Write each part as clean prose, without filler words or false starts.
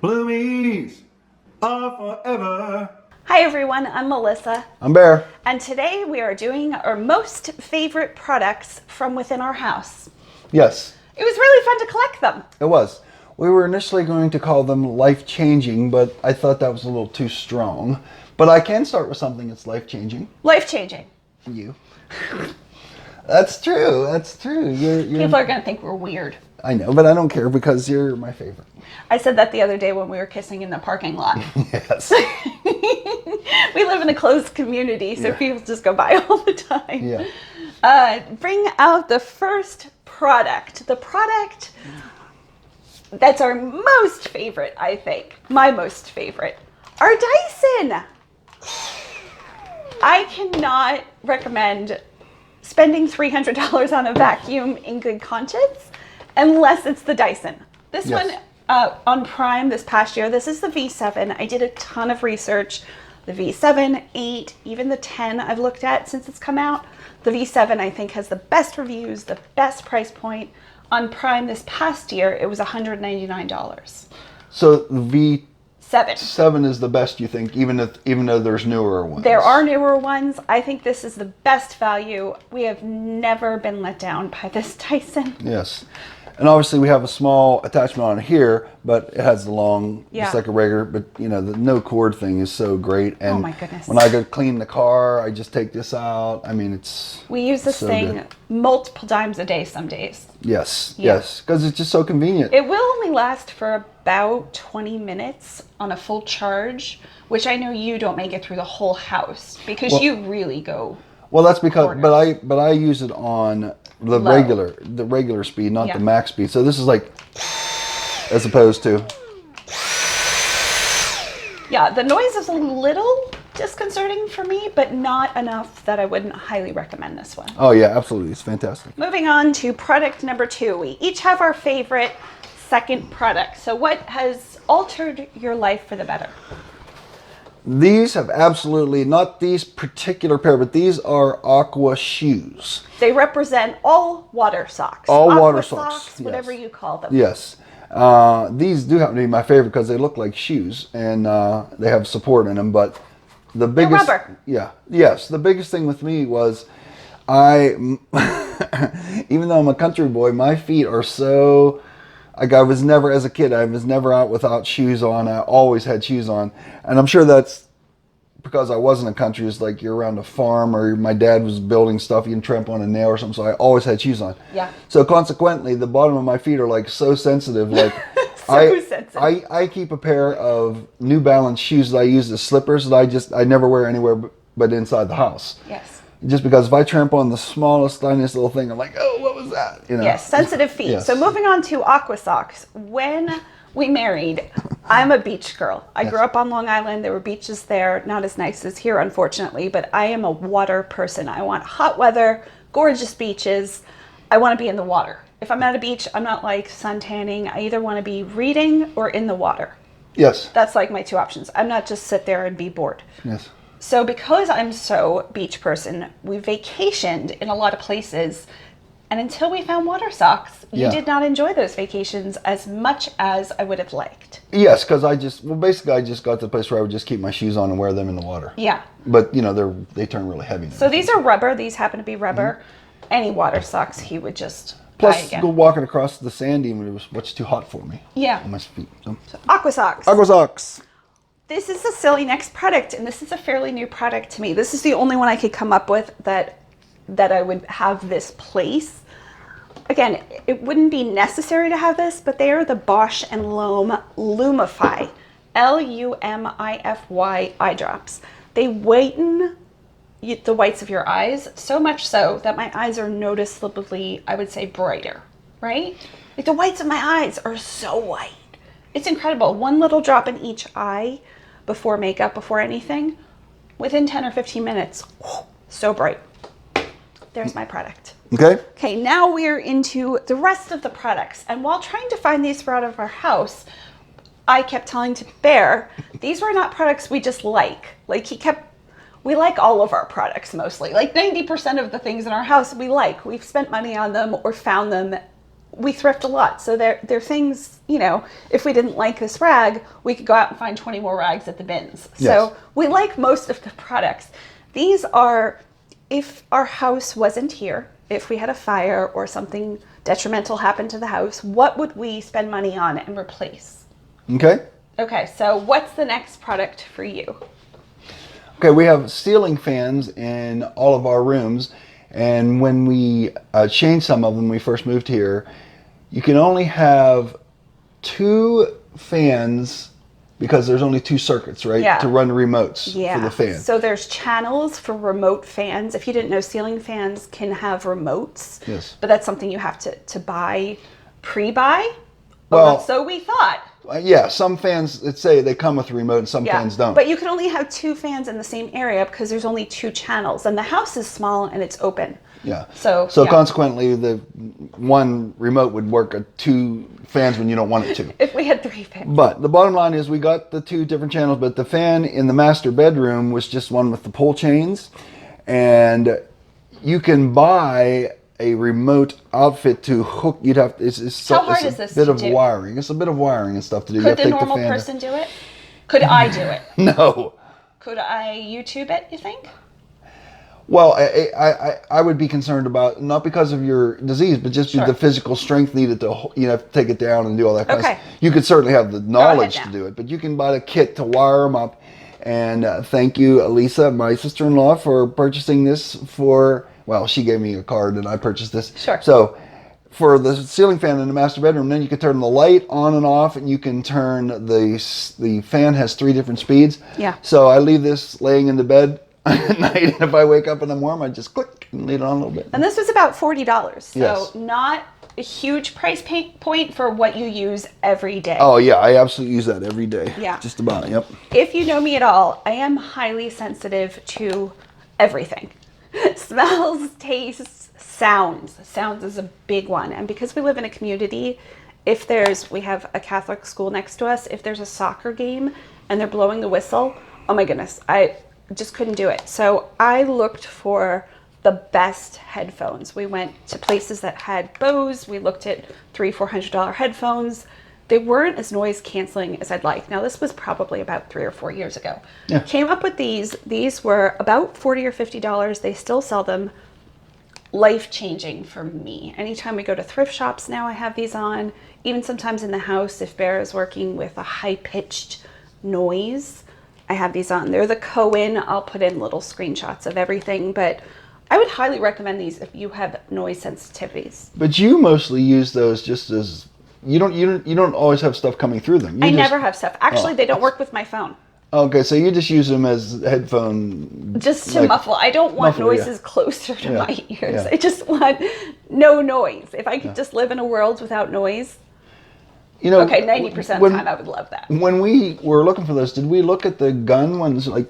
Bloomies are forever. Hi everyone, I'm Melissa. I'm Bare. And today we are doing our most favorite products from within our house. Yes, It was really fun to collect them. it was. We were initially going to call them life-changing, but I thought that was a little too strong. But I can start with something that's life-changing. Life-changing. You. That's true. That's true. You're... People are going to think we're weird. I know, but I don't care because you're my favorite. I said that the other day when we were kissing in the parking lot. Yes. We live in a closed community, so people just go by all the time. Yeah. Bring out the first product. The product that's our most favorite, I think. My most favorite. Our Dyson. I cannot recommend spending $300 on a vacuum in good conscience unless it's the Dyson. This Yes. one on Prime this past year, this is the V7. I did a ton of research. The V7, 8, even the 10 I've looked at since it's come out. The V7 I think has the best reviews, the best price point. On Prime this past year, it was $199. So the Seven. V7 is the best, you think, even though there's newer ones? There are newer ones. I think this is the best value. We have never been let down by this Dyson. Yes. And obviously we have a small attachment on here, but it has the long, just like a regular, but you know, the no cord thing is so great. And Oh my goodness. when I go clean the car, I just take this out. I mean, it's We use this so thing good. multiple times a day some days. Yes, Yeah. yes, because it's just so convenient. It will only last for about 20 minutes on a full charge, which I know you don't make it through the whole house because Well- you really go. Well, that's because, Corners. but I use it on the Low. regular speed, not Yeah. the max speed. So this is like, as opposed to, Yeah, the noise is a little disconcerting for me, but not enough that I wouldn't highly recommend this one. oh yeah, absolutely, it's fantastic. Moving on to product number 2. We each have our favorite second product. So what has altered your life for the better? These have absolutely, not these particular pair, but these are Aqua shoes. They represent all water socks. All Aqua water socks, yes. whatever you call them. Yes. These do happen to be my favorite because they look like shoes and they have support in them. But the biggest, rubber. yeah, yes, the biggest thing with me was I, even though I'm a country boy, my feet are so. Like I was never, as a kid, I was never out without shoes on. I always had shoes on, and I'm sure that's because I wasn't a country. It's like you're around a farm or my dad was building stuff. You can tramp on a nail or something. So I always had shoes on. Yeah. So consequently, the bottom of my feet are like so sensitive. Like sensitive. I keep a pair of New Balance shoes that I use as slippers that I never wear anywhere but inside the house. Yes. Just because if I tramp on the smallest, tiniest little thing, I'm like, oh, what was that? You know? Yes, sensitive feet. Yes. So moving on to Aqua socks. When we married, I'm a beach girl. I grew up on Long Island. There were beaches there, not as nice as here, unfortunately, but I am a water person. I want hot weather, gorgeous beaches. I want to be in the water. If I'm at a beach, I'm not like sun tanning. I either want to be reading or in the water. Yes. That's like my two options. I'm not just sit there and be bored. Yes. So because I'm so beach person, we vacationed in a lot of places. And until we found water socks, you did not enjoy those vacations as much as I would have liked. Yes, because I just got to the place where I would just keep my shoes on and wear them in the water. Yeah. But you know, they turn really heavy now. So these are rubber. These happen to be rubber. Any water socks he would just buy Plus, again. go walking across the sand even it was much too hot for me. Yeah. On my feet. So. Aqua socks. Aqua socks. This is a silly next product, and this is a fairly new product to me. This is the only one I could come up with that I would have this place. Again, it wouldn't be necessary to have this, but they are the Bosch & Lomb Lumify, Lumify eye drops. They whiten the whites of your eyes, so much so that my eyes are noticeably, I would say, brighter, right? Like the whites of my eyes are so white. It's incredible. One little drop in each eye before makeup, before anything, within 10 or 15 minutes, so bright. There's my product. Okay. Okay, now we're into the rest of the products. And while trying to find these for out of our house, I kept telling to Bear, these were not products we just like. Like we like all of our products mostly. Like 90% of the things in our house we like. We've spent money on them or found them we thrift a lot. So they're things, if we didn't like this rag, we could go out and find 20 more rags at the bins. Yes. So we like most of the products. These are, if our house wasn't here, if we had a fire or something detrimental happened to the house, what would we spend money on and replace? Okay. Okay, so what's the next product for you? Okay, we have ceiling fans in all of our rooms, and when we changed some of them when we first moved here, you can only have 2 fans because there's only 2 circuits, right? Yeah. To run remotes Yeah. for the fan. So there's channels for remote fans. If you didn't know, ceiling fans can have remotes. Yes. But that's something you have to buy, pre-buy. Well, so we thought. Yeah, some fans say they come with a remote and some fans don't. But you can only have 2 fans in the same area because there's only 2 channels, and the house is small and it's open. Yeah. So yeah. Consequently, the one remote would work at 2 fans when you don't want it to. If we had 3 fans. But the bottom line is we got the 2 different channels, but the fan in the master bedroom was just one with the pull chains. And you can buy a remote outfit to hook. You'd have How hard is this bit to of do? wiring. It's a bit of wiring and stuff to do. You Could have to the take normal fan person do it? Could I do it? No. Could I YouTube it, you think? Well, I would be concerned about, not because of your disease, but just Sure. the physical strength needed to, have to take it down and do all that kind of Okay. stuff. You could certainly have the knowledge now. to do it, but you can buy the kit to wire them up. And thank you, Elisa, my sister-in-law, for purchasing this she gave me a card and I purchased this. Sure. So for the ceiling fan in the master bedroom, then you can turn the light on and off, and you can turn the fan has 3 different speeds. Yeah. So I leave this laying in the bed at night, and if I wake up and I'm warm, I just click and leave it on a little bit. And this was about $40. So Yes. not a huge price point for what you use every day. Oh yeah, I absolutely use that every day. Yeah. Just about, yep. If you know me at all, I am highly sensitive to everything. Smells, tastes, sounds. Sounds is a big one. And because we live in a community, we have a Catholic school next to us, if there's a soccer game and they're blowing the whistle, oh my goodness, I just couldn't do it. So I looked for the best headphones. We went to places that had Bose. We looked at $300-400 headphones. They weren't as noise canceling as I'd like. Now this was probably about 3 or 4 years ago. Yeah. Came up with these. These were about $40 or $50. They still sell them. Life-changing for me. Anytime we go to thrift shops now, I have these on. Even sometimes in the house, if Bare is working with a high-pitched noise, I have these on. They're the Cohen. I'll put in little screenshots of everything, but I would highly recommend these if you have noise sensitivities. But you mostly use those just as you don't always have stuff coming through them. I never have stuff. Actually, they don't work with my phone. Okay, so you just use them as headphone. Just to muffle. I don't want noises closer to my ears. I just want no noise. If I could just live in a world without noise. 90% of the time I would love that. When we were looking for this, did we look at the gun ones? Like,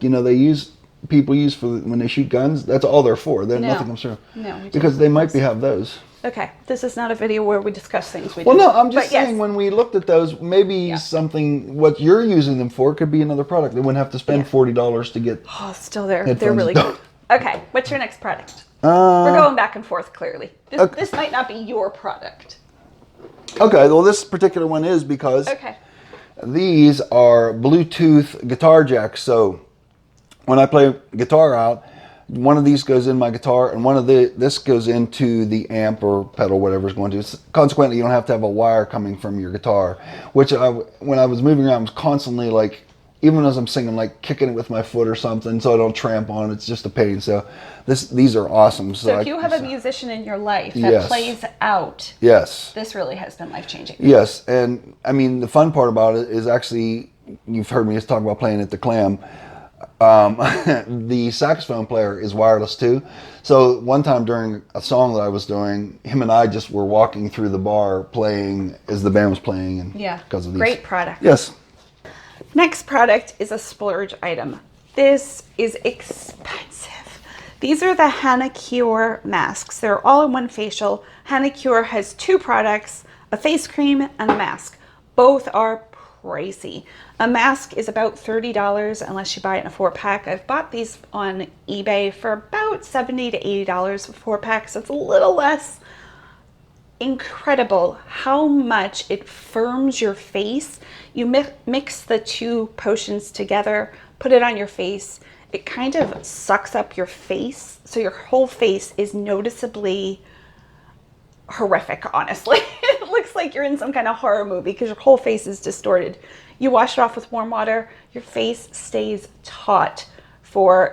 people use for when they shoot guns? That's all they're for. Nothing comes through. No. Because they might have those. Okay, this is not a video where we discuss things we do. Well, no, I'm just saying when we looked at those, maybe something, what you're using them for could be another product. They wouldn't have to spend $40 to get. Oh, still there. Headphones. They're really good. Okay, what's your next product? We're going back and forth, clearly. This might not be your product. Okay, well, this particular one is because these are Bluetooth guitar jacks. So when I play guitar out, one of these goes in my guitar, and this goes into the amp or pedal, whatever's going to. Consequently, you don't have to have a wire coming from your guitar, which when I was moving around, I was constantly like, even as I'm singing, like kicking it with my foot or something, so I don't tramp on it. It's just a pain. So these are awesome. So if you have a musician in your life that plays out, this really has been life-changing. Yes, and I mean the fun part about it is actually, you've heard me just talk about playing at the Clam. The saxophone player is wireless too. So one time during a song that I was doing, him and I just were walking through the bar playing as the band was playing, and because of these. Great product. Yes. Next product is a splurge item. This is expensive. These are the Hana Cure masks. They're all in one facial. Hana Cure has 2 products, a face cream and a mask. Both are pricey. A mask is about $30 unless you buy it in a 4-pack. I've bought these on eBay for about $70 to $80 for 4-pack, so it's a little less. incredible how much it firms your face. You mix the two potions together, put it on your face. It kind of sucks up your face, so your whole face is noticeably horrific, honestly. It looks like you're in some kind of horror movie because your whole face is distorted. You wash it off with warm water, your face stays taut.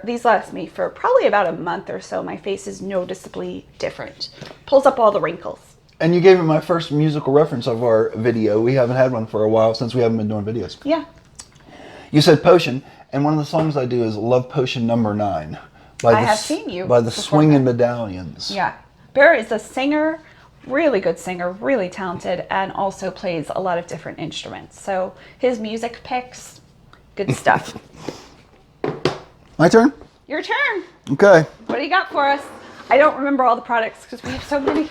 These last me for probably about a month or so. My face is noticeably different. Pulls up all the wrinkles. And you gave me my first musical reference of our video. We haven't had one for a while since we haven't been doing videos. Yeah. You said potion, and one of the songs I do is Love Potion Number 9. I have seen you by the perform Swingin' that. Medallions. Yeah. Bare is a singer, really good singer, really talented, and also plays a lot of different instruments. So his music picks, good stuff. My turn? Your turn. Okay. What do you got for us? I don't remember all the products because we have so many.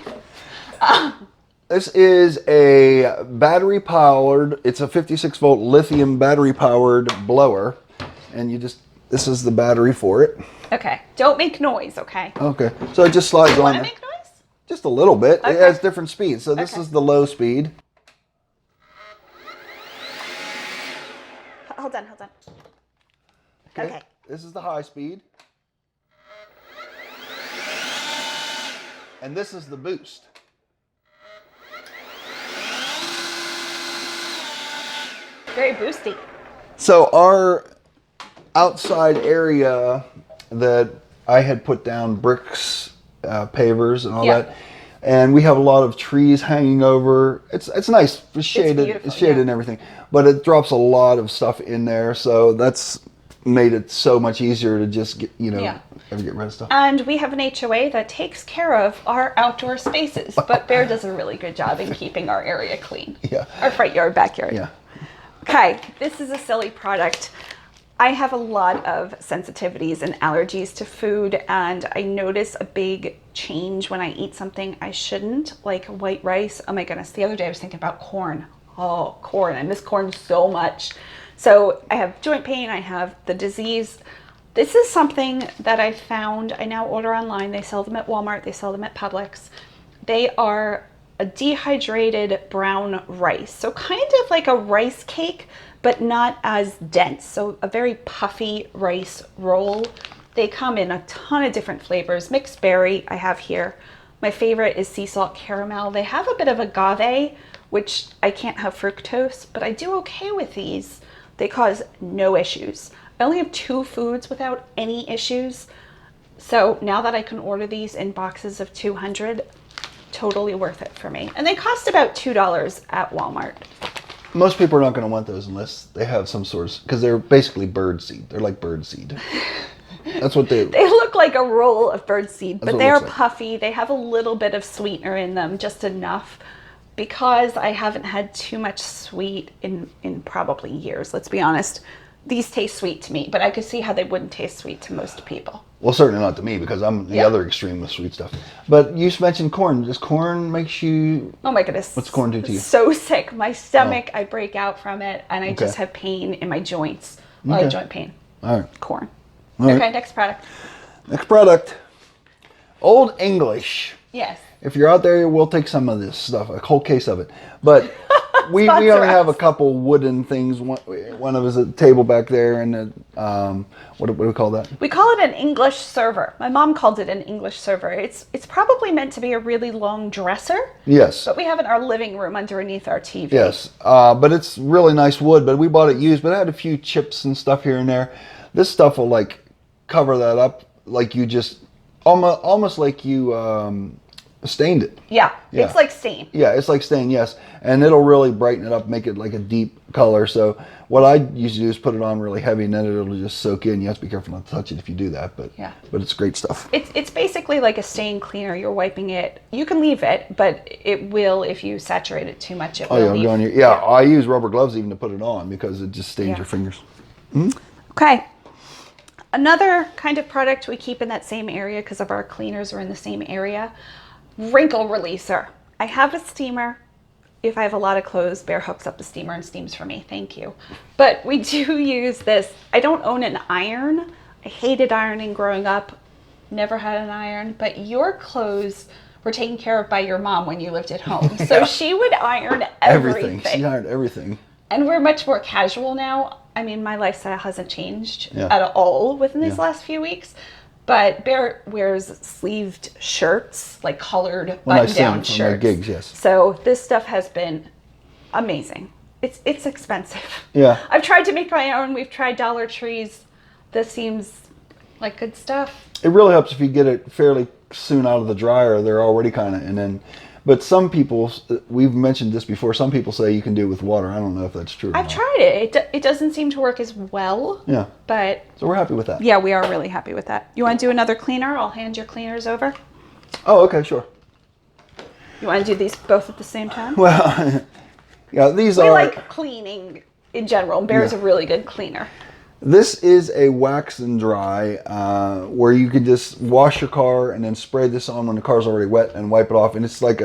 This is a battery powered, it's a 56 volt lithium battery powered blower. And this is the battery for it. Okay. Don't make noise, okay? Okay. So it just slides on Want to there. make noise? Just a little bit. Okay. It has different speeds. So this is the low speed. Hold on. Okay. This is the high speed. And this is the boost. Very boosty. So our outside area that I had put down bricks, pavers and all that, and we have a lot of trees hanging over. It's nice. It's shaded. It's shaded and everything, but it drops a lot of stuff in there. So that's made it so much easier to just get get rid of stuff. And we have an HOA that takes care of our outdoor spaces, but Bare does a really good job in keeping our area clean. Yeah. Our front yard, backyard. Yeah. Okay, this is a silly product. I have a lot of sensitivities and allergies to food, and I notice a big change when I eat something I shouldn't, like white rice. Oh my goodness, the other day I was thinking about corn. Oh, corn, I miss corn so much. So I have joint pain, I have the disease. This is something that I found. I now order online. They sell them at Walmart, they sell them at Publix. They are a dehydrated brown rice. So kind of like a rice cake, but not as dense. So a very puffy rice roll. They come in a ton of different flavors. Mixed berry I have here. My favorite is sea salt caramel. They have a bit of agave, which I can't have fructose, but I do okay with these. They cause no issues. I only have 2 foods without any issues. So now that I can order these in boxes of 200, totally worth it for me. And they cost about $2 at Walmart. Most people are not going to want those unless they have some sort of, because they're basically bird seed. They're like bird seed. That's what they look like a roll of bird seed, but they are like. puffy. They have a little bit of sweetener in them, just enough. Because I haven't had too much sweet in probably years, let's be honest. These taste sweet to me, but I could see how they wouldn't taste sweet to most people. Well, certainly not to me because I'm the other extreme with sweet stuff. But you mentioned corn. Does corn makes you... Oh my goodness. What's corn do to you? So sick. My stomach, I break out from it, and I just have pain in my joints. Joint pain. All right. Corn. All right. Okay, next product. Next product. Old English. Yes. If you're out there, we'll take some of this stuff, a whole case of it. But we only have a couple wooden things. One of us a table back there, and what do we call that? We call it an English server. My mom called it an English server. It's probably meant to be a really long dresser. Yes. But we have it in our living room underneath our TV. Yes. But it's really nice wood. But we bought it used. But it had a few chips and stuff here and there. This stuff will like cover that up, like you just almost like you. Stained it. Yeah, it's like stain. Yeah, it's like stain, yes. And it'll really brighten it up, make it like a deep color. So what I usually do is put it on really heavy, and then it'll just soak in. You have to be careful not to touch it if you do that, but it's great stuff. It's basically like a stain cleaner. You're wiping it. You can leave it, but it will, if you saturate it too much, it will leave. I use rubber gloves even to put it on because it just stains your fingers. Mm-hmm. Okay. Another kind of product we keep in that same area because of our cleaners are in the same area. Wrinkle releaser. I have a steamer. If I have a lot of clothes, Bare hooks up the steamer and steams for me. Thank you. But we do use this. I don't own an iron. I hated ironing growing up. Never had an iron. But your clothes were taken care of by your mom when you lived at home. So she would iron everything. She ironed everything. And we're much more casual now. I mean, my lifestyle hasn't changed at all within these last few weeks. But Bear wears sleeved shirts, like colored button-down shirts. For my gigs, yes. So this stuff has been amazing. It's expensive. Yeah. I've tried to make my own. We've tried Dollar Trees. This seems like good stuff. It really helps if you get it fairly soon out of the dryer. They're already kind of, and then, but some people, we've mentioned this before, some people say you can do it with water. I don't know if that's true or I've not. tried it. It doesn't seem to work as well. Yeah. But so we're happy with that. Yeah, we are really happy with that. You want to do another cleaner? I'll hand your cleaners over. Oh, okay, sure. You want to do these both at the same time? Well, yeah, these we are... like cleaning in general. Bear's a really good cleaner. This is a wax and dry where you can just wash your car and then spray this on when the car's already wet and wipe it off. And it's like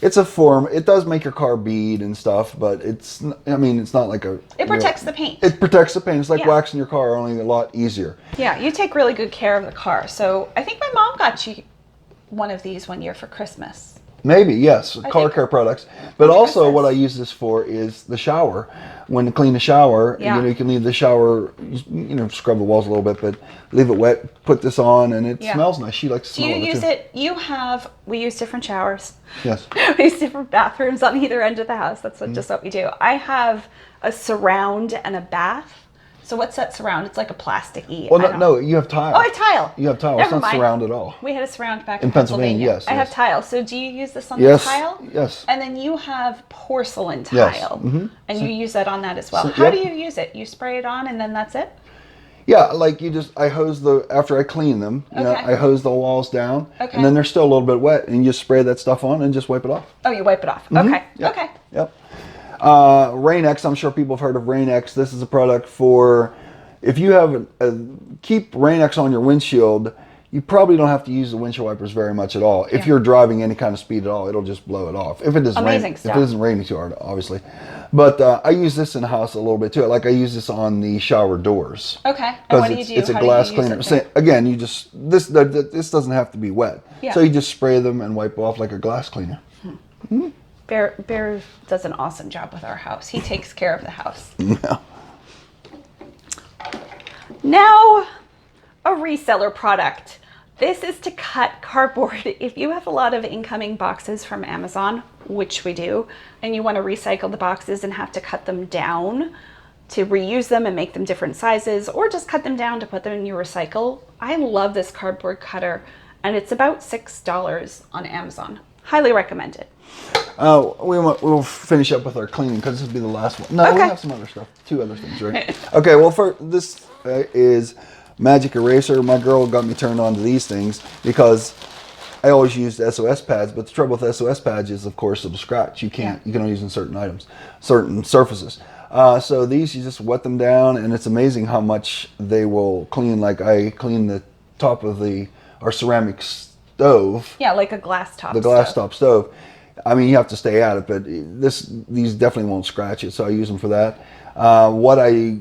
it's a form. It does make your car bead and stuff, but it's not like a... It protects the paint. It protects the paint. It's like waxing your car, only a lot easier. Yeah, you take really good care of the car. So I think my mom got you one of these one year for Christmas. Maybe, yes, car care products. But also what I use this for is the shower. When to clean the shower, you can leave the shower, scrub the walls a little bit, but leave it wet, put this on, and it smells nice. She likes the smell of it, too. Do you use it? We use different showers. Yes. We use different bathrooms on either end of the house. That's just what we do. I have a surround and a bath. So what's that surround? It's like a plasticky. Well, no, you have tile. Oh, I have tile. You have tile. Never It's not mind. surround at all. We had a surround back in Pennsylvania. Yes, I have tile. So do you use this on the tile? Yes. And then you have porcelain tile. Yes. Mm-hmm. And you use that on that as well. How do you use it? You spray it on and then that's it? Yeah, like I hose after I clean them, I hose the walls down, and then they're still a little bit wet, and you just spray that stuff on and just wipe it off. Oh, you wipe it off. Mm-hmm. Okay. Yep. Okay. Yep. Rain-X, I'm sure people have heard of Rain-X. This is a product for, if you have keep Rain-X on your windshield, you probably don't have to use the windshield wipers very much at all. If you're driving any kind of speed at all, it'll just blow it off. If it isn't if it isn't raining too hard, obviously. But I use this in the house a little bit too. Like I use this on the shower doors. Okay. And what do you do? It's a glass cleaner. Again, you just this doesn't have to be wet. Yeah. So you just spray them and wipe off like a glass cleaner. Mm-hmm. Bear does an awesome job with our house. He takes care of the house. Yeah. Now, a reseller product. This is to cut cardboard. If you have a lot of incoming boxes from Amazon, which we do, and you want to recycle the boxes and have to cut them down to reuse them and make them different sizes, or just cut them down to put them in your recycle, I love this cardboard cutter, and it's about $6 on Amazon. Highly recommend it. We'll finish up with our cleaning because this will be the last one. No, we have some other stuff. 2 other things, right? Okay, well, this is Magic Eraser. My girl got me turned on to these things because I always used SOS pads, but the trouble with SOS pads is, of course, it'll scratch. You can only use in certain items, certain surfaces. So these, you just wet them down, and it's amazing how much they will clean. Like I clean the top of our ceramic stove. Yeah, like a glass top. The glass top stove. I mean, you have to stay at it, but these definitely won't scratch it, so I use them for that. What I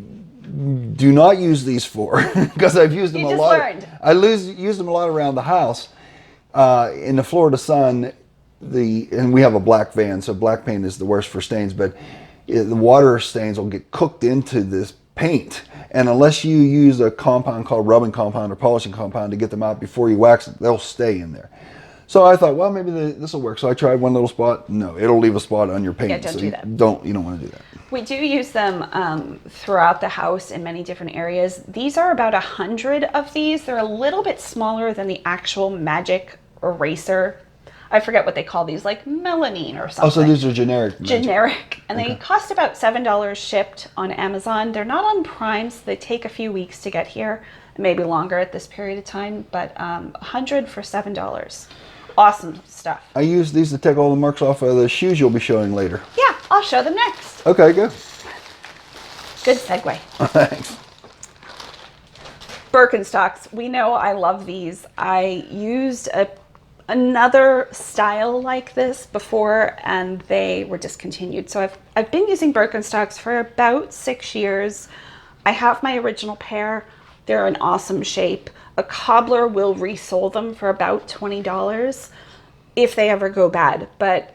do not use these for, because I've used them a lot. Use them a lot around the house. In the Florida sun, and we have a black van, so black paint is the worst for stains, but the water stains will get cooked into this paint. And unless you use a compound called rubbing compound or polishing compound to get them out before you wax it, they'll stay in there. So I thought, well, maybe this will work. So I tried one little spot. No, it'll leave a spot on your paint. Yeah, don't do that. You don't want to do that. We do use them throughout the house in many different areas. These are about 100 of these. They're a little bit smaller than the actual Magic Eraser. I forget what they call these, like melamine or something. Oh, so these are generic. Generic. And they cost about $7 shipped on Amazon. They're not on Prime, so they take a few weeks to get here. Maybe longer at this period of time, but 100 for $7. Awesome stuff. I use these to take all the marks off of the shoes you'll be showing later. Yeah, I'll show them next. Okay, good. Good segue. Thanks. Birkenstocks. We know I love these. I used another style like this before, and they were discontinued. So I've been using Birkenstocks for about 6 years. I have my original pair. They're in awesome shape. A cobbler will resell them for about $20. if they ever go bad. But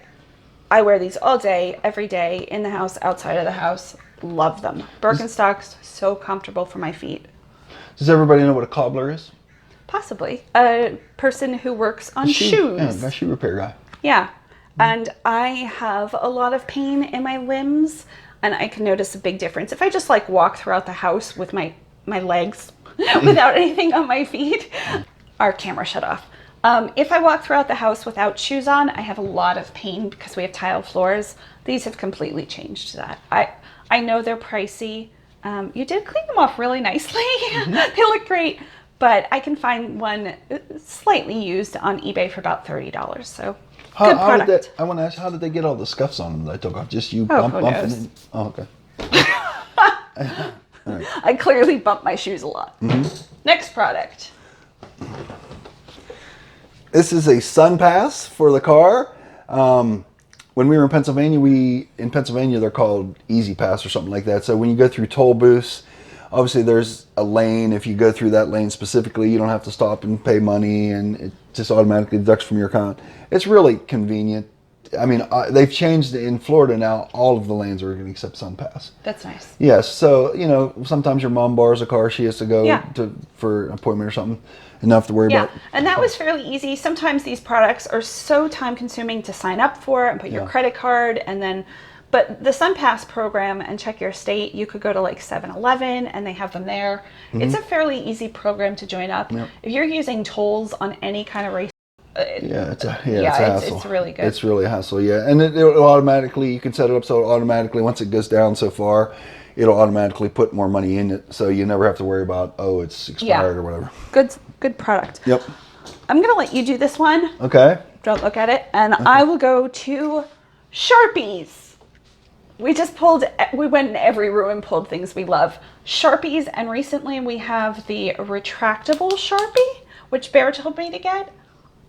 I wear these all day, every day, in the house, outside of the house. Love them. Birkenstocks, so comfortable for my feet. Does everybody know what a cobbler is? Possibly. A person who works on shoes. Yeah, a shoe repair guy. Yeah. And I have a lot of pain in my limbs, and I can notice a big difference. If I just like walk throughout the house with my legs without anything on my feet, our camera shut off. If I walk throughout the house without shoes on, I have a lot of pain because we have tile floors. These have completely changed that. I know they're pricey. You did clean them off really nicely. They look great, but I can find one slightly used on eBay for about $30. So good product. I want to ask, how did they get all the scuffs on them that I took off? Just you bumping it? Oh, okay. Right. I clearly bump my shoes a lot. Next product. This is a sun pass for the car. When we were in Pennsylvania, they're called Easy Pass or something like that. So when you go through toll booths, obviously there's a lane. If you go through that lane specifically, you don't have to stop and pay money, and it just automatically deducts from your account. It's really convenient. I mean, they've changed in Florida now. All of the lanes are going to accept sun pass. That's nice. Yes. So, sometimes your mom borrows a car. She has to go for an appointment or something. Enough to worry about. Yeah, and that was fairly easy. Sometimes these products are so time consuming to sign up for and put your credit card, and then, but the SunPass program and Check Your State, you could go to like 7-Eleven and they have them there. It's a fairly easy program to join up. Yep. If you're using tolls on any kind of race, it's a hassle. It's really good. It's really a hassle, and it'll automatically, you can set it up so it automatically, once it goes down so far, it'll automatically put more money in it, so you never have to worry about, it's expired or whatever. Good product. Yep. I'm going to let you do this one. Okay. Don't look at it. And I will go to Sharpies. We went in every room and pulled things we love. Sharpies, and recently we have the retractable Sharpie, which Bear told me to get.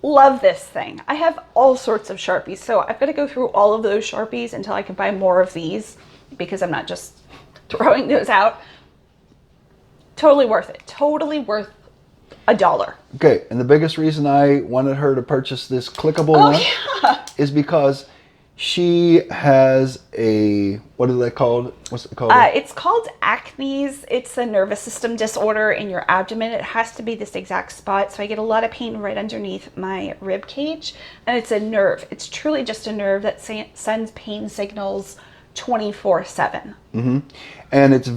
Love this thing. I have all sorts of Sharpies, so I've got to go through all of those Sharpies until I can buy more of these, because I'm not just throwing those out. Totally worth it. Totally worth $1. Okay, and the biggest reason I wanted her to purchase this clickable one is because she has a, what is that called? What's it called? It's called acne. It's a nervous system disorder in your abdomen. It has to be this exact spot. So I get a lot of pain right underneath my rib cage, and it's a nerve. It's truly just a nerve that sends pain signals 24/7. And it's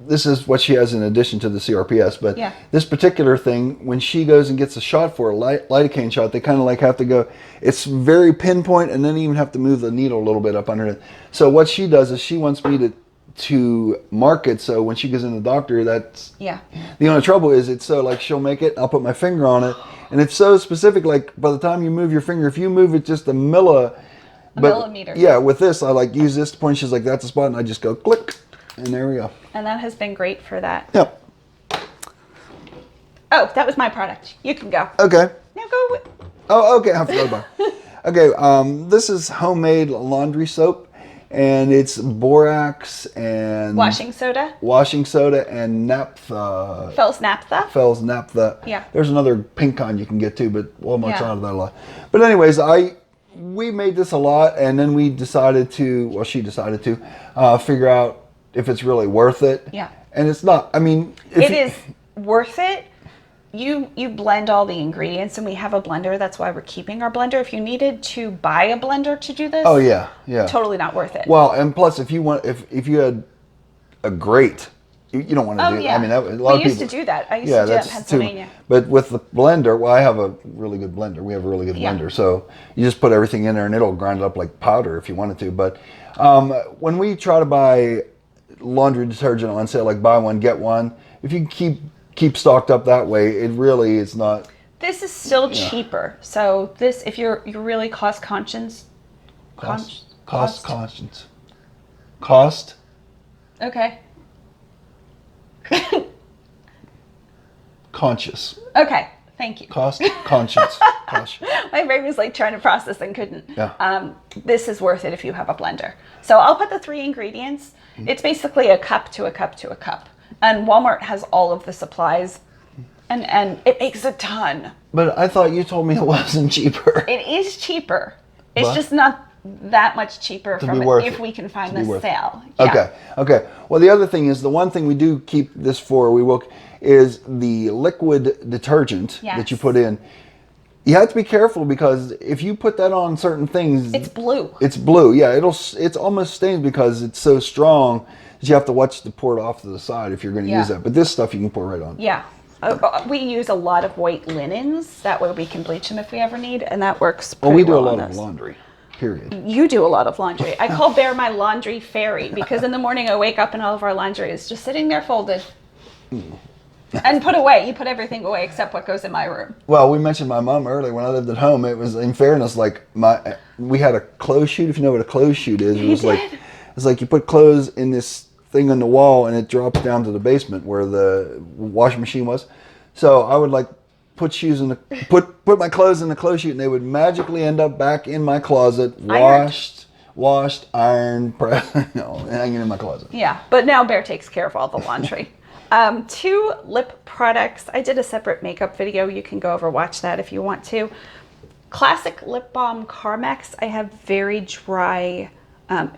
this is what she has in addition to the CRPS, but this particular thing, when she goes and gets a shot for a lidocaine shot, they kind of like have to go, it's very pinpoint, and then even have to move the needle a little bit up under it. So what she does is she wants me to mark it, so when she goes in the doctor, that's, the only trouble is it's so like she'll make it, I'll put my finger on it, and it's so specific, like by the time you move your finger, if you move it just a millimeter. Yeah, with this, I like use this to point, she's like, that's the spot, and I just go click. And there we go. And that has been great for that. Yep. Oh, that was my product. You can go. Okay. Now go. Oh, okay. I forgot about it. Okay. This is homemade laundry soap, and it's borax and washing soda and naphtha. Fells naphtha. Yeah. There's another pink kind you can get too, but Walmart's out of that a lot. But anyways, we made this a lot, and then she decided to figure out if it's really worth it. Yeah. And it's not. I mean, it is worth it. You blend all the ingredients, and we have a blender. That's why we're keeping our blender. If you needed to buy a blender to do this, totally not worth it. Well, and plus, if you had a grate, you don't want to do that. I mean, a lot of people used to do that. I used to do that in Pennsylvania. But with the blender, I have a really good blender. We have a really good blender. So you just put everything in there, and it'll grind it up like powder if you wanted to. But when we try to buy laundry detergent on sale, like buy one get one, if you keep stocked up that way, it really is not. This is still cheaper. So this, if you're really cost conscious. Cost. Okay. Conscious. Okay. Thank you. Cost conscious. My brain was like trying to process and couldn't. Yeah. This is worth it if you have a blender. So I'll put the 3 ingredients. It's basically a cup to a cup to a cup. And Walmart has all of the supplies And it makes a ton. But I thought you told me it wasn't cheaper. It is cheaper. It's But- just not that much cheaper from be worth if it. we can find To be the worth it. sale. Yeah. Okay. Well, the other thing is, the one thing we do keep this for, is the liquid detergent that you Yes. put in. You have to be careful, because if you put that on certain things, It's blue. It's blue. Yeah, it's almost stains because it's so strong that you have to watch to pour it off to the side if you're going to use Yeah. that. But this stuff you can pour right on. Yeah. We use a lot of white linens. That way we can bleach them if we ever need, and that works pretty Well, we do a well lot on of those. laundry. Period. You do a lot of laundry. I call Bear my laundry fairy, because in the morning I wake up and all of our laundry is just sitting there folded and put away. You put everything away except what goes in my room. Well, we mentioned my mom earlier. When I lived at home, it was, in fairness, like we had a clothes chute. If you know what a clothes chute is, it's like you put clothes in this thing on the wall and it drops down to the basement where the washing machine was. So I would like put put my clothes in the clothes chute, and they would magically end up back in my closet, washed, ironed, pressed, hanging in my closet. Yeah, but now Bear takes care of all the laundry. 2 lip products. I did a separate makeup video. You can go over watch that if you want to. Classic lip balm Carmex. I have very dry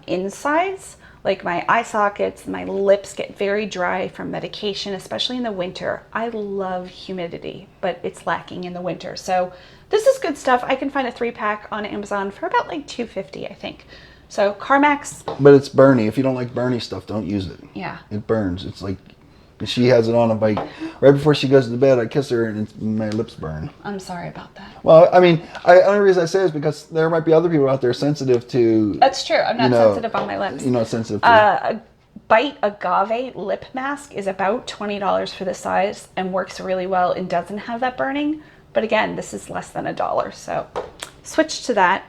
insides. Like my eye sockets, my lips get very dry from medication, especially in the winter. I love humidity, but it's lacking in the winter. So this is good stuff. I can find a 3-pack on Amazon for about like $2.50, I think. So Carmex. But it's burny. If you don't like burny stuff, don't use it. Yeah. It burns. It's like, she has it on. Right before she goes to bed, I kiss her and my lips burn. I'm sorry about that. Well, I mean, only reason I say it is because there might be other people out there sensitive to. That's true. I'm not sensitive on my lips. You're not sensitive to. A Bite Agave lip mask is about $20 for the size and works really well and doesn't have that burning. But again, this is less than $1, so switch to that.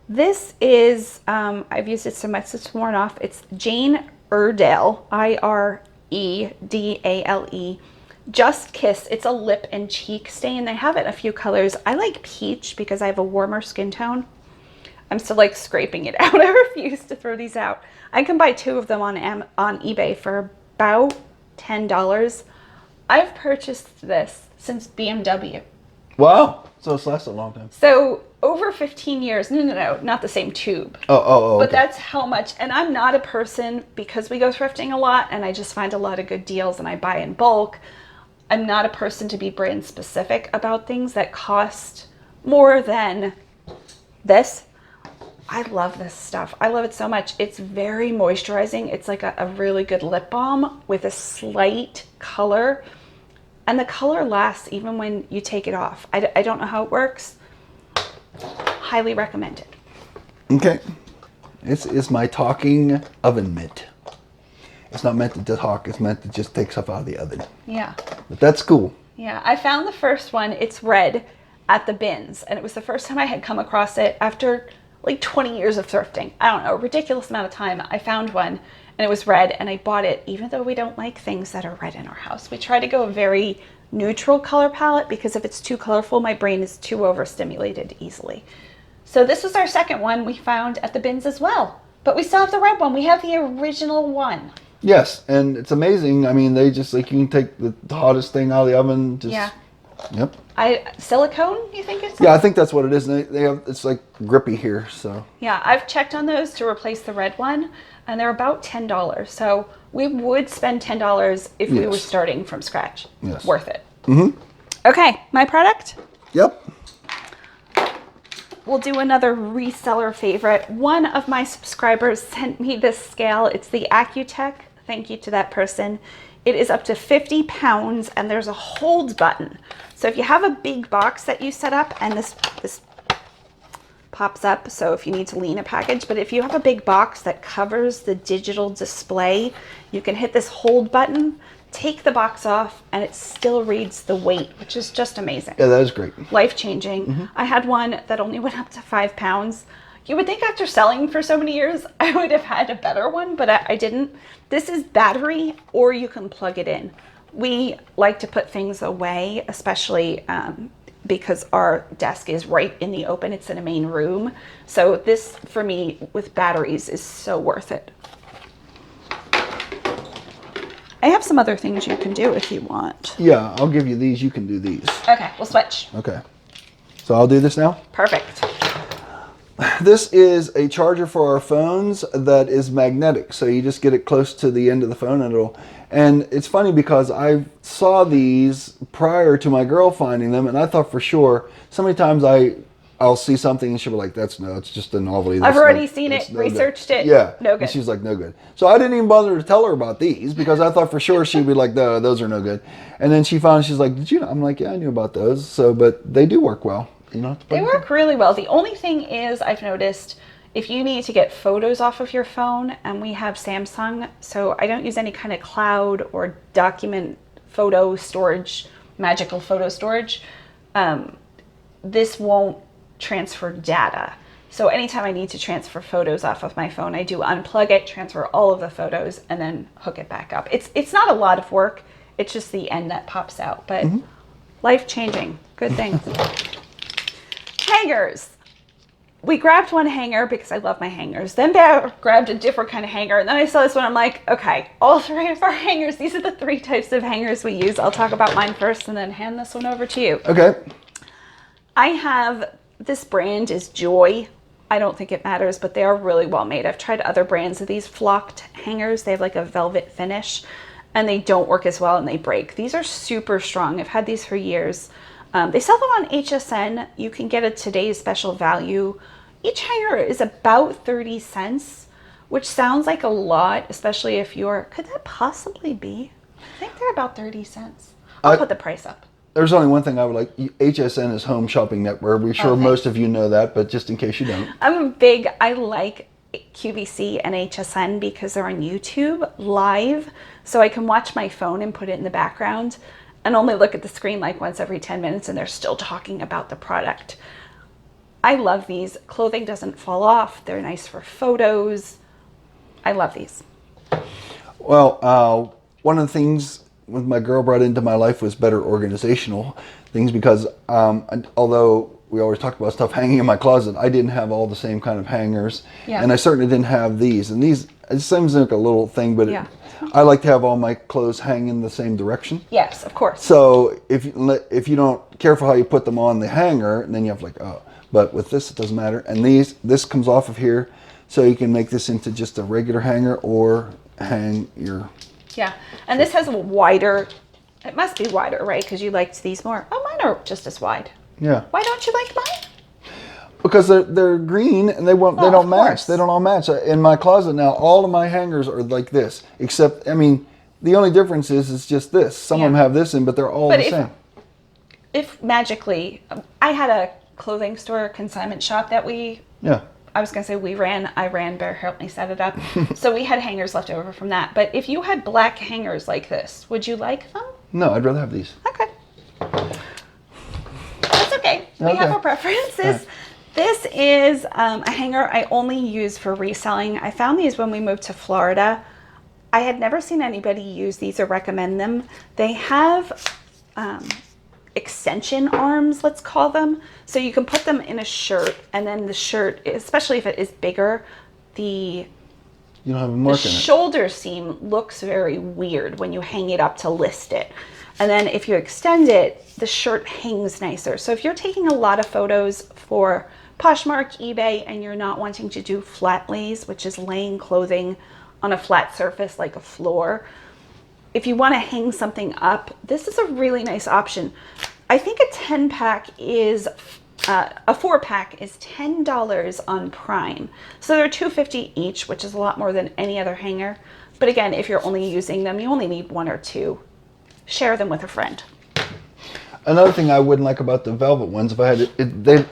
This is, I've used it so much it's worn off. It's Jane Iredale, Iredale, Just Kiss. It's a lip and cheek stain. They have it in a few colors. I like peach because I have a warmer skin tone. I'm still like scraping it out. I refuse to throw these out. I can buy 2 of them on eBay for about $10. I've purchased this since BMW. Wow. So it's lasted a long time. So over 15 years. No, not the same tube. Oh. But Okay. that's how much. And I'm not a person, because we go thrifting a lot and I just find a lot of good deals and I buy in bulk. I'm not a person to be brand specific about things that cost more than this. I love this stuff. I love it so much. It's very moisturizing. It's like a really good lip balm with a slight color. And the color lasts even when you take it off. I don't know how it works. Highly recommend it. Okay. It's my talking oven mitt. It's not meant to talk. It's meant to just take stuff out of the oven. Yeah. But that's cool. Yeah. I found the first one. It's red at the bins. And it was the first time I had come across it after like 20 years of thrifting. I don't know, a ridiculous amount of time. I found one and it was red and I bought it, even though we don't like things that are red in our house. We try to go a very neutral color palette because if it's too colorful, my brain is too overstimulated easily. So this was our second one we found at the bins as well. But we still have the red one. We have the original one. Yes, and it's amazing. I mean, they just like, you can take the hottest thing out of the oven. Just, Yeah. Yep. Silicone, you think it's? Yeah, I think that's what it is. They have, it's like grippy here, so. Yeah, I've checked on those to replace the red one, and they're about $10. So we would spend $10 if we were Yes. starting from scratch. Yes. Worth it. Mm-hmm. Okay, my product. Yep. We'll do another reseller favorite. One of my subscribers sent me this scale. It's the Accutech. Thank you to that person. It is up to 50 pounds and there's a hold button. So if you have a big box that you set up and this pops up, so if you need to lean a package, but if you have a big box that covers the digital display, you can hit this hold button, take the box off, and it still reads the weight, which is just amazing. Yeah, that is great. Life-changing. Mm-hmm. I had one that only went up to 5 pounds. You would think after selling for so many years, I would have had a better one, but I didn't. This is battery, or you can plug it in. We like to put things away, especially because our desk is right in the open. It's in a main room. So this, for me, with batteries, is so worth it. I have some other things you can do if you want. Yeah, I'll give you these. You can do these. Okay, we'll switch. Okay. So I'll do this now. Perfect. This is a charger for our phones that is magnetic. So you just get it close to the end of the phone and it's funny because I saw these prior to my girl finding them, and I thought for sure, so many times I'll see something and she'll be like, it's just a novelty. I've already seen it, researched it. Yeah. No good. And she's like, no good. So I didn't even bother to tell her about these because I thought for sure she'd be like, no, those are no good. And then she found, she's like, did you know? I'm like, yeah, I knew about those. So, but they do work well. You know, they work really well. The only thing is I've noticed if you need to get photos off of your phone, and we have Samsung, so I don't use any kind of cloud or document photo storage, magical photo storage, this won't transfer data. So anytime I need to transfer photos off of my phone, I do unplug it, transfer all of the photos, and then hook it back up. It's not a lot of work. It's just the end that pops out, but life-changing. Good things. Hangers. We grabbed one hanger because I love my hangers. Then Bear grabbed a different kind of hanger. And then I saw this one. I'm like, okay, all three of our hangers. These are the three types of hangers we use. I'll talk about mine first and then hand this one over to you. Okay. I have, this brand is Joy. I don't think it matters, but they are really well made. I've tried other brands of these flocked hangers. They have like a velvet finish and they don't work as well and they break. These are super strong. I've had these for years. They sell them on HSN. You can get a today's special value. Each hanger is about 30 cents, which sounds like a lot, especially if you're, could that possibly be? I think they're about 30 cents. I'll put the price up. There's only one thing I would like. HSN is Home Shopping Network. We're sure most of you know that, but just in case you don't. I like QVC and HSN because they're on YouTube live, so I can watch my phone and put it in the background and only look at the screen like once every 10 minutes and they're still talking about the product. I love these. Clothing doesn't fall off. They're nice for photos. I love these. Well, one of the things with my girl brought into my life was better organizational things because although we always talked about stuff hanging in my closet, I didn't have all the same kind of hangers. Yeah. And I certainly didn't have these. And these, it seems like a little thing, but I like to have all my clothes hang in the same direction. Yes, of course. So if you don't careful how you put them on the hanger, and then you have like, oh, but with this, it doesn't matter. And this comes off of here, so you can make this into just a regular hanger or hang your... Yeah, and this has a wider, it must be wider, right? Because you liked these more. Oh, mine are just as wide. Yeah. Why don't you like mine? Because they're green and they don't match. They don't all match. In my closet now, all of my hangers are like this, except, I mean, the only difference is just this. Some of them have this in, but they're all the same. If magically, I had a clothing store consignment shop that I was going to say I ran, Bear helped me set it up. So we had hangers left over from that. But if you had black hangers like this, would you like them? No, I'd rather have these. Okay. That's okay. We have our preferences. This is a hanger I only use for reselling. I found these when we moved to Florida. I had never seen anybody use these or recommend them. They have extension arms, let's call them. So you can put them in a shirt, and then the shirt, especially if it is bigger, you don't have a mark in it. The shoulder seam looks very weird when you hang it up to list it. And then if you extend it, the shirt hangs nicer. So if you're taking a lot of photos for Poshmark, eBay, and you're not wanting to do flat lays, which is laying clothing on a flat surface like a floor, if you want to hang something up, this is a really nice option. I think a 10-pack is, a 4-pack is $10 on Prime. So they're $2.50 each, which is a lot more than any other hanger. But again, if you're only using them, you only need one or two. Share them with a friend. Another thing I wouldn't like about the velvet ones, if I had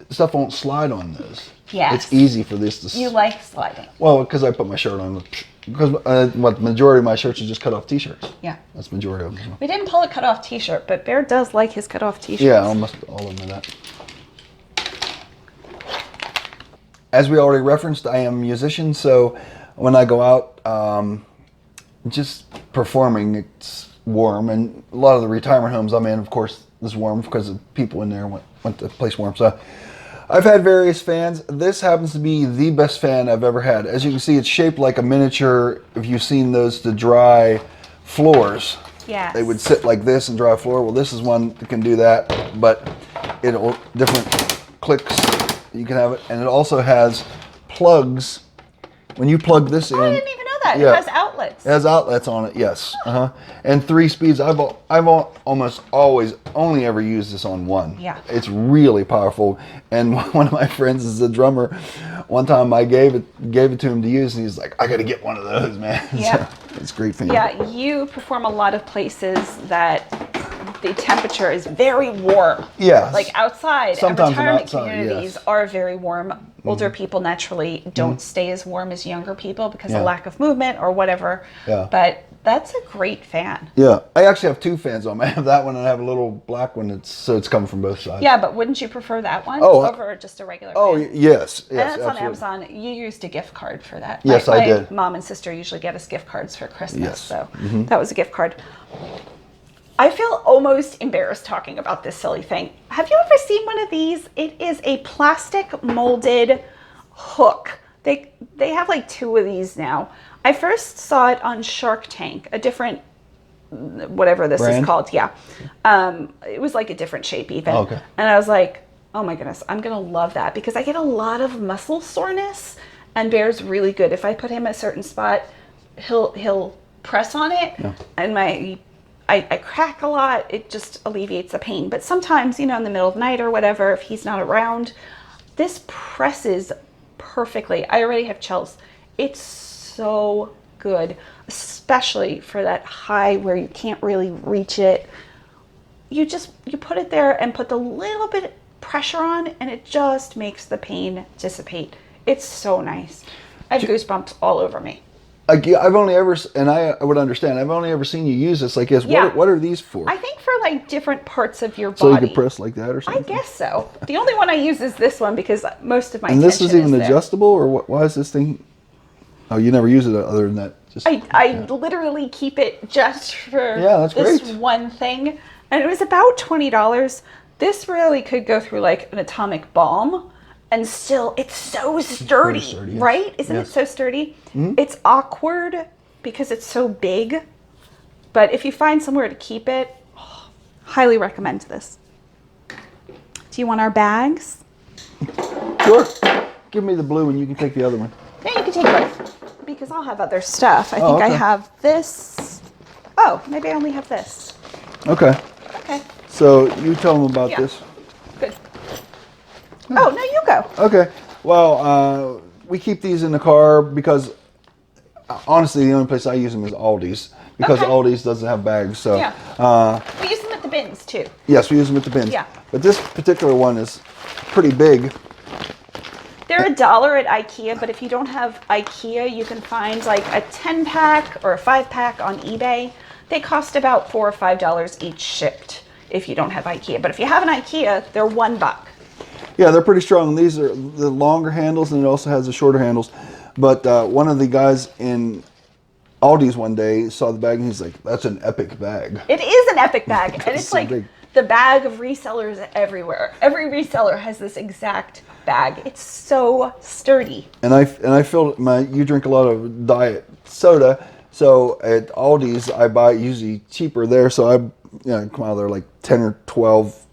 stuff won't slide on those. Yes. It's easy for this to... You like sliding. Well, because I put my shirt on. Because the majority of my shirts are just cut off t-shirts. Yeah. That's the majority of them. We didn't pull a cut off t-shirt, but Bear does like his cut off t-shirts. Yeah, almost all of them are that. As we already referenced, I am a musician, so when I go out, just performing, it's warm. And a lot of the retirement homes I'm in, of course, is warm because the people in there want the place warm. So I've had various fans. This happens to be the best fan I've ever had. As you can see, it's shaped like a miniature, if you've seen those to dry floors. Yes. They would sit like this and dry a floor. Well, this is one that can do that, but it'll different clicks. You can have it, and it also has plugs. When you plug this in, Oh, I didn't even know that. Yeah. It has outlets. it has outlets on it. Yes, and 3 speeds. I've almost always only ever used this on one. Yeah. It's really powerful. And one of my friends is a drummer. One time I gave it to him to use, and he's like, "I got to get one of those, man." Yeah. So, it's great for you. Yeah, you perform a lot of places that the temperature is very warm. Yes. Like outside. Sometimes and retirement outside, communities yes. are very warm. Older people naturally don't stay as warm as younger people because of lack of movement or whatever. Yeah. But that's a great fan. Yeah, I actually have 2 fans on. I have that one and I have a little black one. So it's coming from both sides. Yeah, but wouldn't you prefer that one Oh, over just a regular Oh, fan? yes. And Yes, that's on absolutely. Amazon. You used a gift card for that. Yes, my I did. Mom and sister usually get us gift cards for Christmas, Yes. so that was a gift card. I feel almost embarrassed talking about this silly thing. Have you ever seen one of these? It is a plastic molded hook. They have like 2 of these now. I first saw it on Shark Tank, a different whatever this Brand? is called. Yeah. It was like a different shape even. Oh, okay. And I was like, oh my goodness, I'm going to love that because I get a lot of muscle soreness and Bear's really good. If I put him a certain spot, he'll press on it and I crack a lot. It just alleviates the pain. But sometimes, in the middle of the night or whatever, if he's not around, this presses perfectly. I already have chills. It's so good, especially for that high where you can't really reach it. You put it there and put the little bit pressure on and it just makes the pain dissipate. It's so nice. I have goosebumps all over me. I've only ever, and I would understand, I've only ever seen you use this like this. Yeah. What are these for? I think for like different parts of your body. So you could press like that or I something? guess so. The only one I use is this one because most of my And this is tension even there. adjustable, or why is this thing? Oh, you never use it other than that. Just I literally keep it just for that's this great. one thing. And it was about $20. This really could go through like an atomic balm. And still, it's so sturdy, sturdy, yes. right? Isn't Yes. it so sturdy? It's awkward because it's so big. But if you find somewhere to keep it, highly recommend this. Do you want our bags? Sure. Give me the blue one. You can take the other one. Yeah, you can take both because I'll have other stuff. I think okay. I have this. Oh, maybe I only have this. Okay. Okay, So you tell them about Yeah. this. good. Oh, no, you go. Okay. Well, we keep these in the car because honestly, the only place I use them is Aldi's because Okay. Aldi's doesn't have bags. So Yeah. We use them at the bins too. yes, we use them at the bins. Yeah. But this particular one is pretty big. They're $1 at IKEA, but if you don't have IKEA, you can find like a 10-pack or a 5-pack on eBay. They cost about $4 or $5 each shipped if you don't have IKEA. But if you have an IKEA, they're $1. Yeah, they're pretty strong. These are the longer handles, and it also has the shorter handles. But one of the guys in Aldi's one day saw the bag, and he's like, "That's an epic bag." It is an epic bag, and it's so like big. the bag of resellers everywhere. Every reseller has this exact bag. It's so sturdy. And I feel you drink a lot of diet soda, so at Aldi's I buy it usually cheaper there. So come out of there like 10 or 12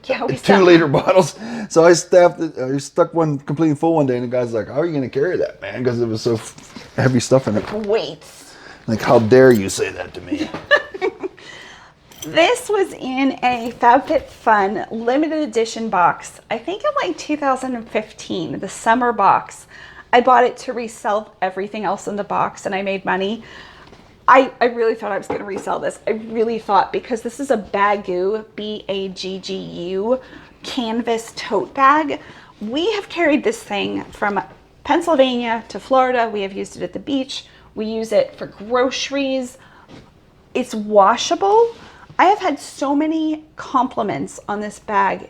Yeah, we 2-liter bottles. So I stuck one completely full one day, and the guy's like, "How are you going to carry that, man?" Because it was so heavy stuff in it. weights. Like, how dare you say that to me? This was in a FabFitFun limited edition box. I think in like 2015, the summer box. I bought it to resell everything else in the box, and I made money. I really thought I was going to resell this. I really thought, because this is a Baggu, Baggu, canvas tote bag. We have carried this thing from Pennsylvania to Florida. We have used it at the beach. We use it for groceries. It's washable. I have had so many compliments on this bag.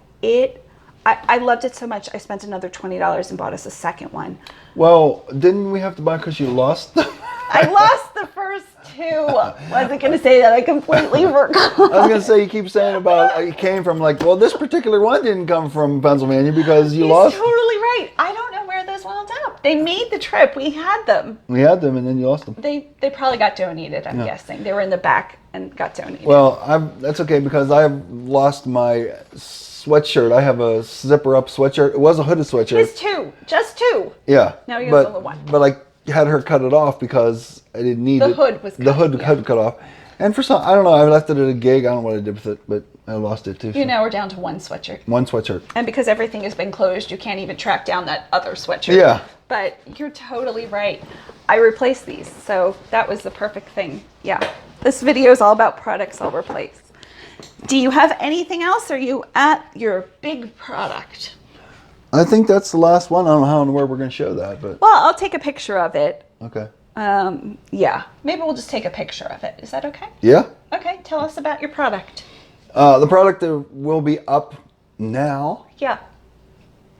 I loved it so much, I spent another $20 and bought us a second one. Well, didn't we have to buy because you lost them? I lost the first two. Wasn't going to say that. I completely forgot. I was going to say, you keep saying about it came from this particular one didn't come from Pennsylvania because you He's lost. totally right. I don't know where wear those wound up. They made the trip. We had them. We had them, and then you lost them. They probably got donated, I'm guessing. They were in the back and got donated. Well, that's okay because I've lost my sweatshirt. I have a zipper-up sweatshirt. It was a hooded sweatshirt. It's two. Just two. Yeah. Now you have only one. But I had her cut it off because I didn't need it. The hood was cut. The hood cut off. And for some, I don't know, I left it at a gig. I don't know what I did with it, but I lost it too. You know, we're down to one sweatshirt. One sweatshirt. And because everything has been closed, you can't even track down that other sweatshirt. Yeah. But you're totally right. I replaced these, so that was the perfect thing. Yeah. This video is all about products I'll replace. Do you have anything else? Are you at your big product? I think that's the last one. I don't know how and where we're going to show that, but... Well, I'll take a picture of it. Okay. Yeah. Maybe we'll just take a picture of it. Is that okay? Yeah. Okay. Tell us about your product. The product that will be up now... Yeah.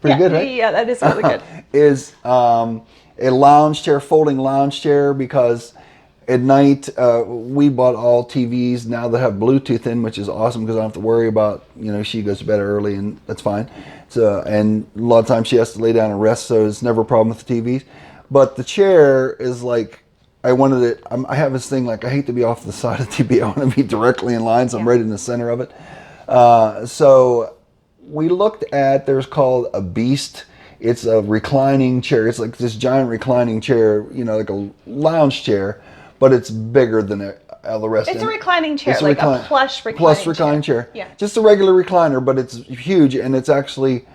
Pretty good, right? Yeah, that is really good. Is a lounge chair, folding lounge chair, because at night we bought all TVs now that have Bluetooth in, which is awesome because I don't have to worry about, she goes to bed early and that's fine. So, and a lot of times she has to lay down and rest, so it's never a problem with the TVs. But the chair is like, I wanted it, I have this thing like I hate to be off the side of the TV, I want to be directly in line, so I'm right in the center of it. So we looked at, there's called a Beast. It's a reclining chair. It's like this giant reclining chair, like a lounge chair, but it's bigger than all the rest. It's a reclining chair, a plush reclining Plus reclining chair. Yeah. Just a regular recliner, but it's huge, and it's actually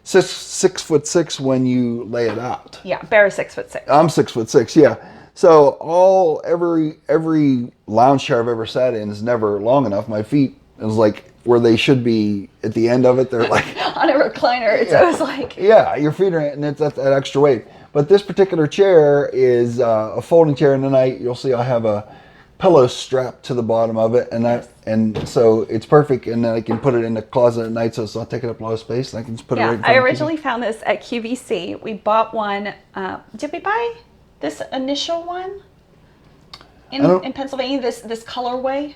6'6" when you lay it out. Yeah, Bare is 6'6". I'm 6'6", yeah. So every lounge chair I've ever sat in is never long enough. My feet is like where they should be at the end of it. They're like on a recliner. It's always like your feet are, and it's that extra weight. But this particular chair is a folding chair, and then you'll see I have a pillow strapped to the bottom of it, and so it's perfect. And then I can put it in the closet at night, so it's not taking up a lot of space. And I can just put it right in front I of originally found this at QVC. We bought one. Did we buy this initial one in Pennsylvania? This colorway.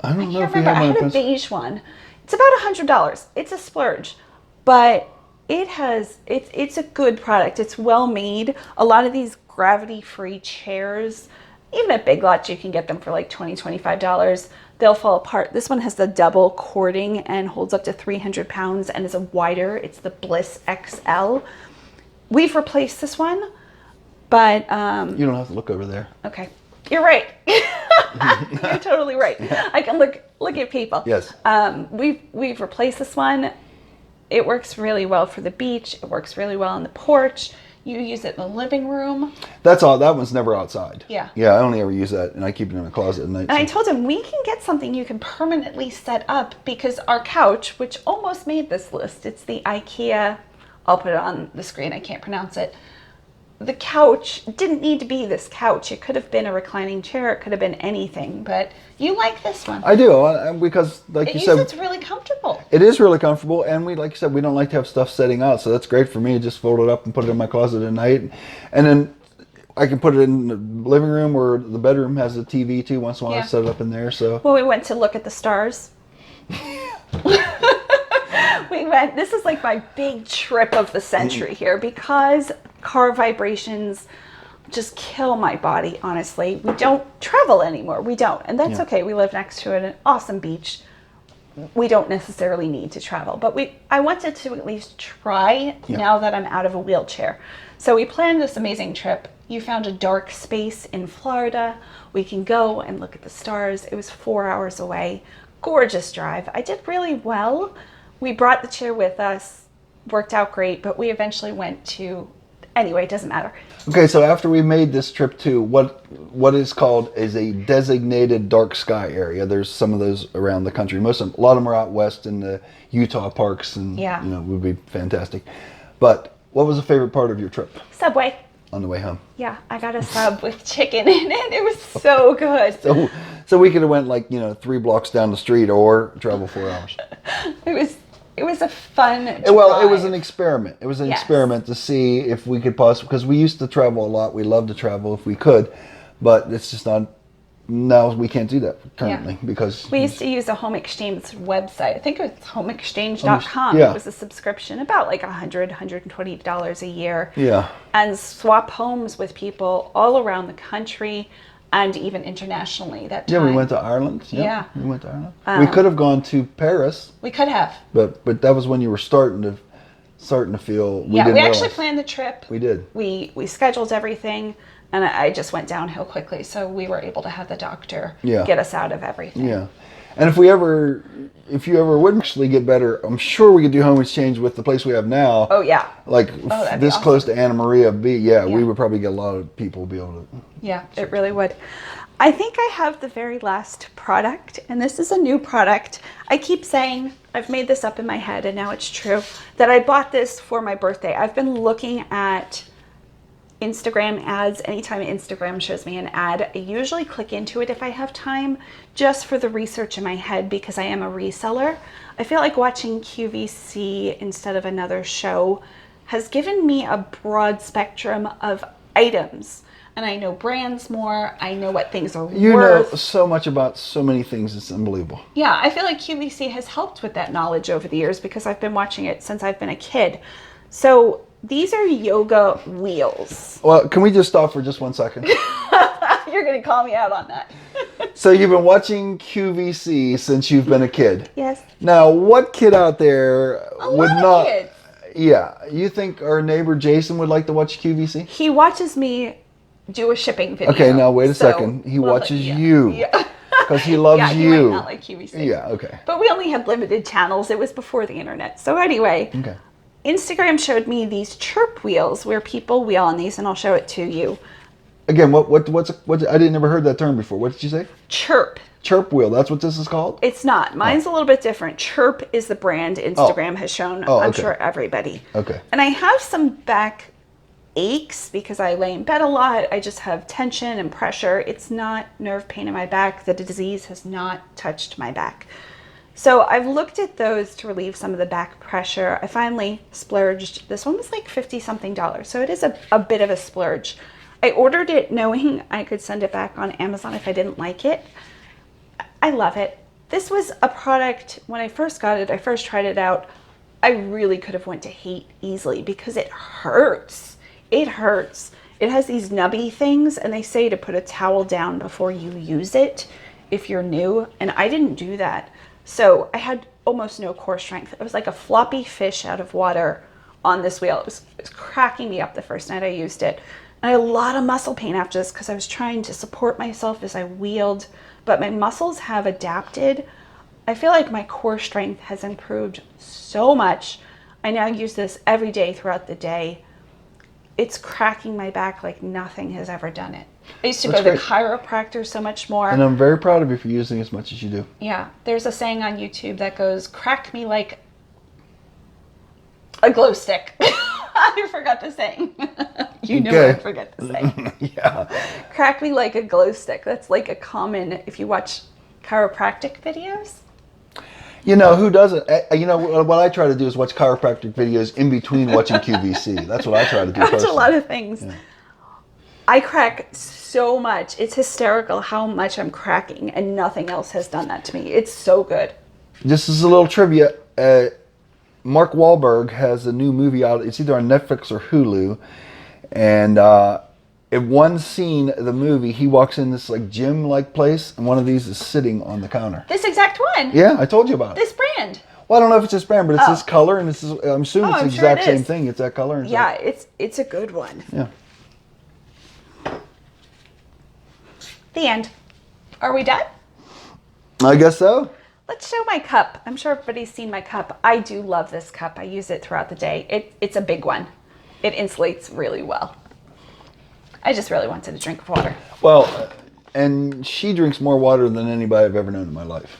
I don't know I if can't we remember. have I one. had a beige one. It's about $100. It's a splurge, but it's a good product. It's well made. A lot of these gravity-free chairs, even at Big Lots, you can get them for like $20, $25. They'll fall apart. This one has the double cording and holds up to 300 pounds and is a wider. It's the Bliss XL. We've replaced this one, but You don't have to look over there. okay. You're right. You're totally right. I can look at people. Yes. We've replaced this one. It works really well for the beach. It works really well on the porch. You use it in the living room. That's all. That one's never outside. Yeah. Yeah, I only ever use that, and I keep it in the closet at night. And I told him we can get something you can permanently set up because our couch, which almost made this list, it's the IKEA. I'll put it on the screen. I can't pronounce it. The couch didn't need to be this couch. It could have been a reclining chair. It could have been anything. But you like this one. I do, because like you said, it's really comfortable. it is really comfortable, and like you said, we don't like to have stuff setting out, so that's great for me. Just fold it up and put it in my closet at night, and then I can put it in the living room, or the bedroom has a TV too. Once in a while, I set it up in there. So well, we went to look at the stars. This is like my big trip of the century here because car vibrations just kill my body, honestly. We don't travel anymore. We don't. And that's okay. We live next to an awesome beach. We don't necessarily need to travel. But I wanted to at least try now that I'm out of a wheelchair. So we planned this amazing trip. You found a dark space in Florida. We can go and look at the stars. It was 4 hours away. Gorgeous drive. I did really well. We brought the chair with us. Worked out great. But we eventually went to... Anyway, it doesn't matter. okay, so after we made this trip to what is called is a designated dark sky area. There's some of those around the country. A lot of them are out west in the Utah parks, and would be fantastic. But what was the favorite part of your trip? Subway. On the way home. Yeah, I got a sub with chicken in it. It was so good. So we could have went 3 blocks down the street or travel 4 hours. It was a fun drive. Well, it was an experiment. It was an experiment to see if we could possibly, because we used to travel a lot. We love to travel if we could, but it's just not now we can't do that currently because we used to use a home exchange website. I think it was homeexchange.com. Yeah. It was a subscription about like $120 a year. Yeah. And swap homes with people all around the country and even internationally that time. Yeah, we went to Ireland. Yeah. We went to Ireland. We could have gone to Paris. We could have. But that was when you were starting to feel we we didn't actually realize. planned the trip. We did. We scheduled everything. And I just went downhill quickly, so we were able to have the doctor get us out of everything. Yeah. And if you ever would actually get better, I'm sure we could do home exchange with the place we have now. Oh, yeah. Like that'd this be awesome. close to Anna Maria B. Yeah, we would probably get a lot of people be able to. Yeah, it really would. I think I have the very last product, and this is a new product. I keep saying, I've made this up in my head, and now it's true, that I bought this for my birthday. I've been looking at Instagram ads. Anytime Instagram shows me an ad, I usually click into it if I have time, just for the research in my head because I am a reseller. I feel like watching QVC instead of another show has given me a broad spectrum of items. And I know brands more. I know what things are You worth. know so much about so many things. It's unbelievable. Yeah, I feel like QVC has helped with that knowledge over the years because I've been watching it since I've been a kid. So these are yoga wheels. Well, can we just stop for just 1 second? You're going to call me out on that. So you've been watching QVC since you've been a kid. Yes. Now, what kid out there would lot of not? kids. Yeah, you think our neighbor Jason would like to watch QVC? He watches me do a shipping video. Okay, now wait a second. He watches you. Yeah. Because he loves Yeah, he you. might not like QVC. Yeah, okay. But we only had limited channels. It was before the internet. So anyway, Okay. Instagram showed me these chirp wheels where people wheel on these, and I'll show it to you. Again, what's I didn't never heard that term before. What did you say? Chirp. Chirp wheel. That's what this is called? It's not. Mine's a little bit different. Chirp is the brand Instagram has shown. Oh, I'm okay. sure everybody. Okay. And I have some back aches because I lay in bed a lot. I just have tension and pressure. It's not nerve pain in my back. The disease has not touched my back. So I've looked at those to relieve some of the back pressure. I finally splurged. This one was like $50 something. So it is a bit of a splurge. I ordered it knowing I could send it back on Amazon if I didn't like it. I love it. This was a product, when I first got it, I first tried it out, I really could have went to hate easily because it hurts. It hurts. It has these nubby things, and they say to put a towel down before you use it if you're new, and I didn't do that. So I had almost no core strength. It was like a floppy fish out of water on this wheel. It was cracking me up the first night I used it. And I had a lot of muscle pain after this because I was trying to support myself as I wheeled, but my muscles have adapted. I feel like my core strength has improved so much. I now use this every day throughout the day. It's cracking my back like nothing has ever done it. I used to go to the chiropractor so much more. And I'm very proud of you for using as much as you do. Yeah, there's a saying on YouTube that goes, crack me like a glow stick. I forgot the saying. You know Okay. I forget the saying. Yeah. Crack me like a glow stick. That's like a common, if you watch chiropractic videos. You know, who doesn't? You know, what I try to do is watch chiropractic videos in between watching QVC. That's what I try to do I watch a personally. lot of things. Yeah. I crack so much. It's hysterical how much I'm cracking, and nothing else has done that to me. It's so good. Just as a little trivia, Mark Wahlberg has a new movie out. It's either on Netflix or Hulu. And in one scene of the movie, he walks in this like gym-like place, and one of these is sitting on the counter. This exact one. Yeah, I told you about it. This brand. Well, I don't know if it's this brand, but it's this color, and I'm assuming it's the exact same thing. It's that color. And yeah, it's a good one. Yeah. The end. Are we done? I guess so. Let's show my cup. I'm sure everybody's seen my cup. I do love this cup. I use it throughout the day. It's a big one. It insulates really well. I just really wanted a drink of water. Well, and she drinks more water than anybody I've ever known in my life,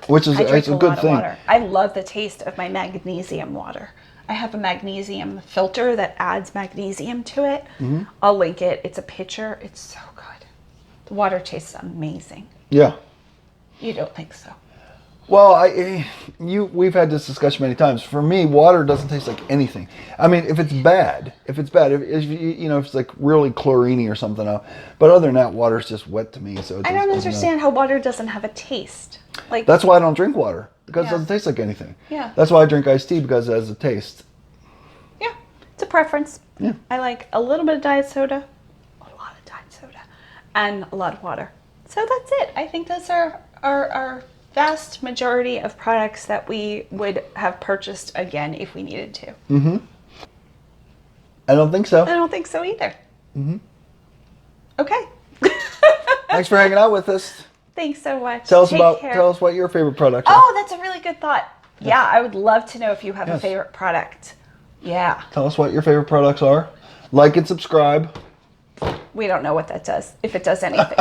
which is it's a good thing. Water. I love the taste of my magnesium water. I have a magnesium filter that adds magnesium to it. Mm-hmm. I'll link it. It's a pitcher. It's so good. The water tastes amazing. Yeah. You don't think so? Well, we've had this discussion many times. For me, water doesn't taste like anything. I mean, if it's bad, if it's if it's like really chloriney or something. But other than that, water's just wet to me. So I don't understand how water doesn't have a taste. Like that's why I don't drink water because it doesn't taste like anything. Yeah. That's why I drink iced tea because it has a taste. Yeah, it's a preference. Yeah. I like a little bit of diet soda, a lot of diet soda, and a lot of water. So that's it. I think those are our vast majority of products that we would have purchased again if we needed to. Mm-hmm. I don't think so. I don't think so either. Mm-hmm. Okay. Thanks for hanging out with us. Thanks so much. Tell us Take what your favorite products are. Oh, that's a really good thought. Yeah, I would love to know if you have a favorite product. Yeah. Tell us what your favorite products are. Like and subscribe. We don't know what that does. If it does anything,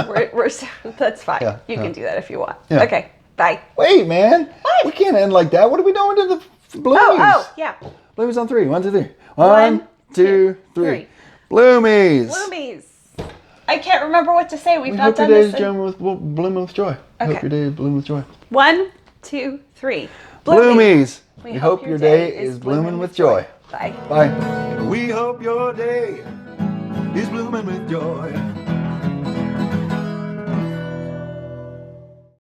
that's fine. Yeah, you can do that if you want. Yeah. Okay. Bye. Wait, man. What? We can't end like that. What are we doing to the bloomies? Oh, yeah. Bloomies on 3. 1, 2, 3. One, 1, 2, 3. 3. Bloomies. Bloomies. I can't remember what to say. We've We not hope your done day this. is blooming with joy. Okay. Hope your day is blooming with joy. 1, 2, 3. Bloomies. We hope your day is blooming with joy. Bye. Bye. We hope your day is blooming with joy.